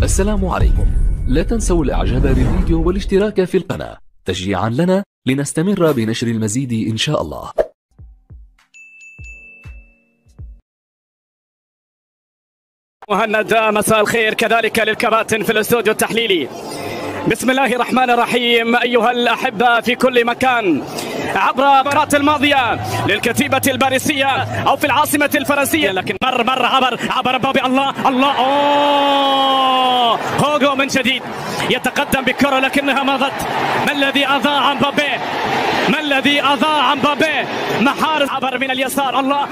السلام عليكم. لا تنسوا الاعجاب بالفيديو والاشتراك في القناة تشجيعا لنا لنستمر بنشر المزيد ان شاء الله. مهند مساء الخير كذلك للكباتن في الاستوديو التحليلي. بسم الله الرحمن الرحيم أيها الأحبة في كل مكان. عبر المباراة الماضية للكتيبة الباريسية أو في العاصمة الفرنسية، لكن مر عبر مبابي. الله هوغو من جديد يتقدم بكرة لكنها مضت. ما الذي أضاع مبابي؟ ما الذي أضاع مبابي؟ محارس عبر من اليسار. الله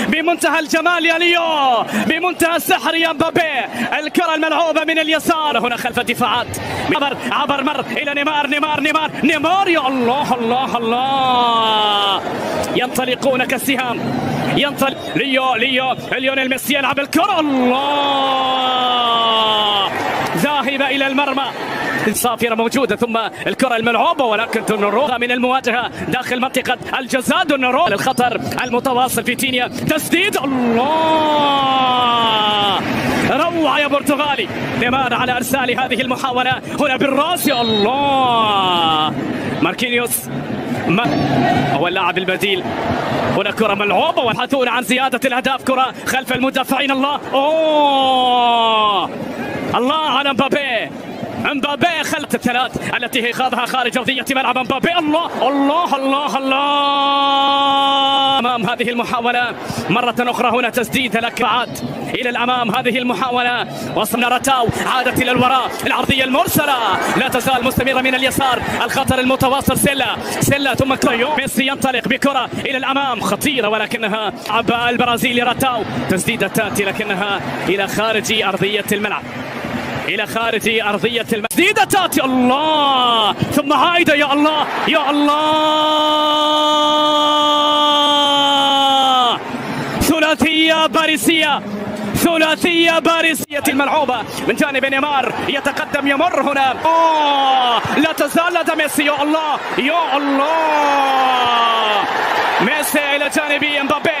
بمنتهى الجمال يا ليو، بمنتهى السحر يا مبابي. الكرة الملعوبة من اليسار هنا خلف الدفاعات. مر إلى نيمار يا الله ينطلقون كالسهام. ينطلق ليونيل ميسي يلعب الكرة. الله ذاهبة إلى المرمى. صافرة موجودة ثم الكرة الملعوبة، ولكن دوناروما من المواجهة داخل منطقة الجزاء. دوناروما الخطر المتواصل في تينيا. تسديد الله روعة يا برتغالي. نيمار على ارسال هذه المحاولة هنا بالراس. يا الله ماركينيوس هو اللاعب البديل. هنا كرة ملعوبة ويبحثون عن زيادة الأهداف. كرة خلف المدافعين. الله على مبابي خلت الثلاث التي هي خاضها خارج أرضية ملعب مبابي. الله أمام هذه المحاولة مرة أخرى. هنا تسديد لك بعد إلى الأمام. هذه المحاولة وصلنا رتاو عادت إلى الوراء. العرضية المرسلة لا تزال مستمرة من اليسار. الخطر المتواصل. سيلا ثم ميسي ينطلق بكرة إلى الأمام خطيرة، ولكنها عب البرازيلي رتاو. تسديدة تأتي لكنها إلى خارج أرضية الملعب. تسديدة تأتي. الله ثم عائدة. يا الله ثلاثية باريسية الملعوبة من جانب نيمار. يتقدم يمر هنا. لا تزال لدى ميسي. يا الله ميسي إلى جانب مبابي.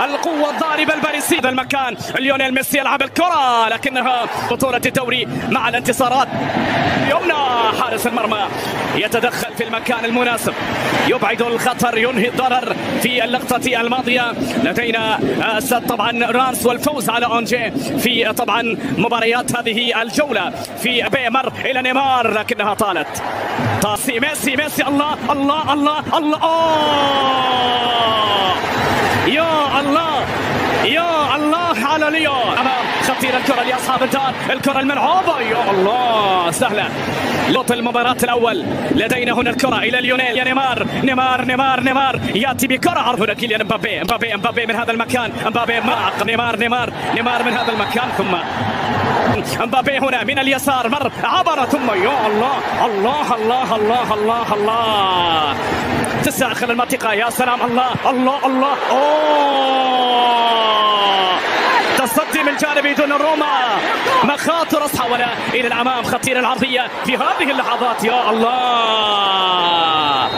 القوة الضاربة الباريسية. هذا المكان ليونيل ميسي يلعب الكرة، لكنها بطولة الدوري مع الانتصارات. يمنى حارس المرمى يتدخل في المكان المناسب، يبعد الخطر، ينهي الضرر. في اللقطة الماضية لدينا طبعا رانس والفوز على أونجي في طبعا مباريات هذه الجولة. في مر إلى نيمار لكنها طالت. ميسي الله يا الله على ليو. أمام خطير الكرة لأصحاب الدار. الكرة الملعوبة. يا الله سهلة. لوط المباراة الأول. لدينا هنا الكرة إلى ليونيل. يا نيمار يأتي بكرة عرض. هنا كيليان مبابي من هذا المكان. مبابي معق. نيمار من هذا المكان. ثم مبابي هنا من اليسار. مر عبر ثم يا الله تساخن المنطقة. يا سلام. الله تصدي من جانب دوناروما. مخاطر محاولة إلى الأمام. خطير العرضية في هذه اللحظات. يا الله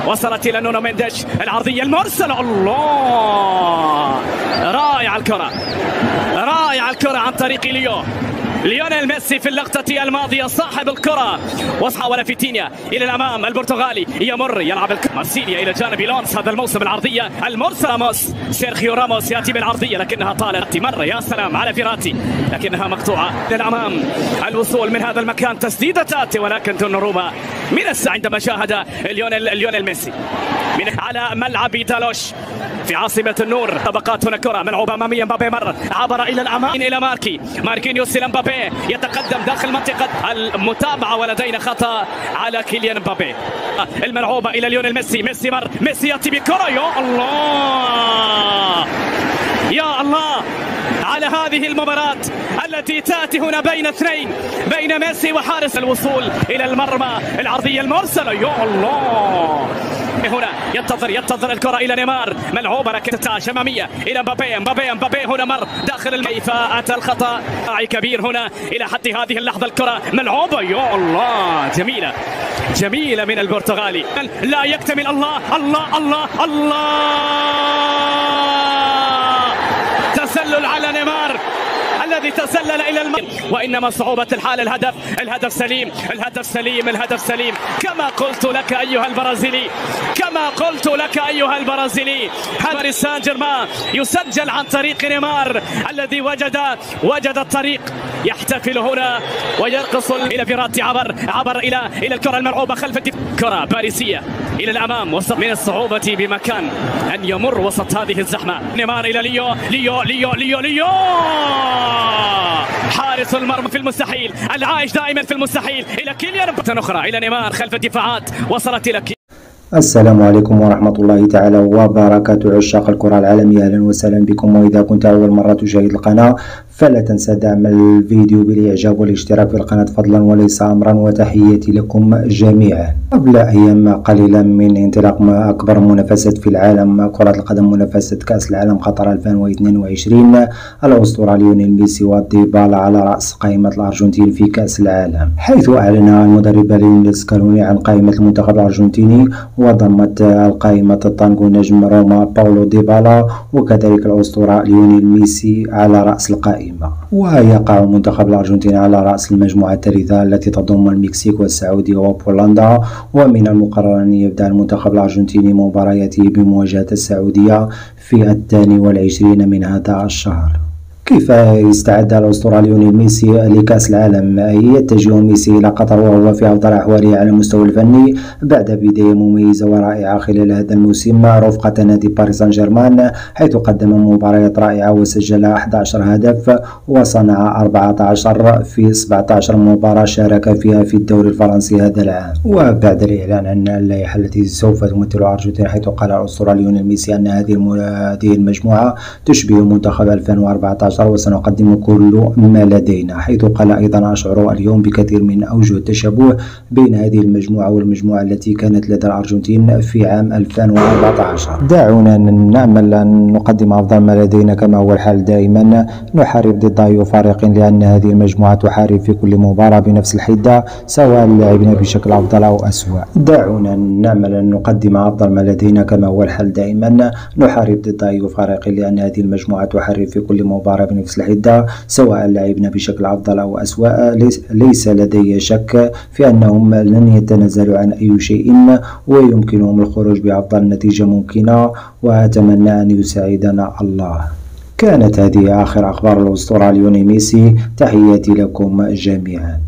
وصلت إلى نونو مينديش. العرضية المرسلة. الله رائع الكرة عن طريق ليونيل ميسي في اللقطة الماضية صاحب الكرة. وحاول فيتينيا إلى الأمام. البرتغالي يمر يلعب مارسيليا إلى جانب لونس. هذا الموسم العرضية المرسلة. سيرخيو راموس يأتي بالعرضية لكنها طالت. مرة يا سلام على فيراتي لكنها مقطوعة. للأمام الوصول من هذا المكان. تسديدة تأتي ولكن دوناروما من عندما شاهد ليونيل ميسي من على ملعب دالوش في عاصمة النور. طبقات هنا كرة ملعوبة أمامية. مبابي مر عبر إلى الأمام إلى ماركينيوس إلى مبابي. يتقدم داخل منطقة المتابعة ولدينا خطأ على كيليان مبابي. الملعوبة إلى ليونيل ميسي. ميسي يأتي بكرة. يا الله على هذه المباراة التي تأتي هنا بين اثنين، بين ميسي وحارس. الوصول إلى المرمى. العرضية المرسلة. يا الله هنا ينتظر الكرة إلى نيمار، ملعوبة ركلة أمامية إلى مبابي هنا مر داخل كيف أتى الخطأ كبير هنا إلى حد هذه اللحظة. الكرة ملعوبة، يا الله، جميلة من البرتغالي، لا يكتمل. الله الله الله الله، تسلل على نيمار الذي تسلل إلى الماء، وإنما صعوبة الحال. الهدف سليم كما قلت لك أيها البرازيلي، باريس سان جيرمان يسجل عن طريق نيمار الذي وجد الطريق، يحتفل هنا ويرقص إلى فيراتي، عبر إلى الكرة الملعوبة خلف كرة باريسية إلى الأمام، وسط من الصعوبة بمكان أن يمر وسط هذه الزحمة. نيمار إلى ليو حارس المرمى في المستحيل، العايش دائما في المستحيل، إلى كيليان أخرى إلى نيمار خلف الدفاعات، وصلت إلى السلام عليكم ورحمة الله تعالى وبركاته. عشاق الكرة العالمية، أهلا وسهلا بكم. وإذا كنت أول مرة تشاهد القناة فلا تنسى دعم الفيديو بالإعجاب والاشتراك في القناة فضلا وليس أمرا، وتحياتي لكم جميعا. قبل أيام قليلة من انطلاق أكبر منافسات في العالم كرة القدم، منافسة كأس العالم قطر 2022، الأسطورة ليونيل ميسي وديبالا على رأس قائمة الأرجنتين في كأس العالم، حيث أعلن المدرب ليونيل سكالوني عن قائمة المنتخب الأرجنتيني، وضمت القائمة الطانغو نجم روما باولو ديبالا وكذلك الأسطورة ليونيل ميسي على رأس القائمة. ويقع المنتخب الأرجنتيني على رأس المجموعة الثالثة التي تضم المكسيك والسعودية وبولندا، ومن المقرر أن يبدأ المنتخب الأرجنتيني مبارياته بمواجهة السعودية في 22 من هذا الشهر. كيف يستعد الأسطورة ليونيل ميسي لكأس العالم؟ يتجه ميسي إلى قطر وهو في أفضل أحواله على المستوى الفني بعد بداية مميزة ورائعة خلال هذا الموسم رفقة نادي باريس سان جيرمان، حيث قدم مباريات رائعة وسجل 11 هدف وصنع 14 في 17 مباراة شارك فيها في الدوري الفرنسي هذا العام. وبعد الإعلان عن اللائحة التي سوف تمثل الأرجنتين، حيث قال الأسطورة ليونيل ميسي أن هذه المجموعة تشبه منتخب 2014 وسنقدم كل ما لدينا، حيث قال أيضا أشعر اليوم بكثير من أوجه التشابه بين هذه المجموعة والمجموعة التي كانت لدى الأرجنتين في عام 2014. دعونا نأمل أن نقدم أفضل ما لدينا كما هو الحال دائما، نحارب ضد أي فريق لأن هذه المجموعة تحارب في كل مباراة بنفس الحدة سواء لعبنا بشكل أفضل أو أسوأ. دعونا نأمل أن نقدم أفضل ما لدينا كما هو الحال دائما، نحارب ضد أي فريق لأن هذه المجموعة تحارب في كل مباراة بنفس الحدة سواء لعبنا بشكل أفضل أو أسوأ. ليس لدي شك في أنهم لن يتنازلوا عن أي شيء ويمكنهم الخروج بأفضل نتيجة ممكنة، وأتمنى أن يساعدنا الله. كانت هذه آخر أخبار الأسطورة ليونيل ميسي، تحياتي لكم جميعا.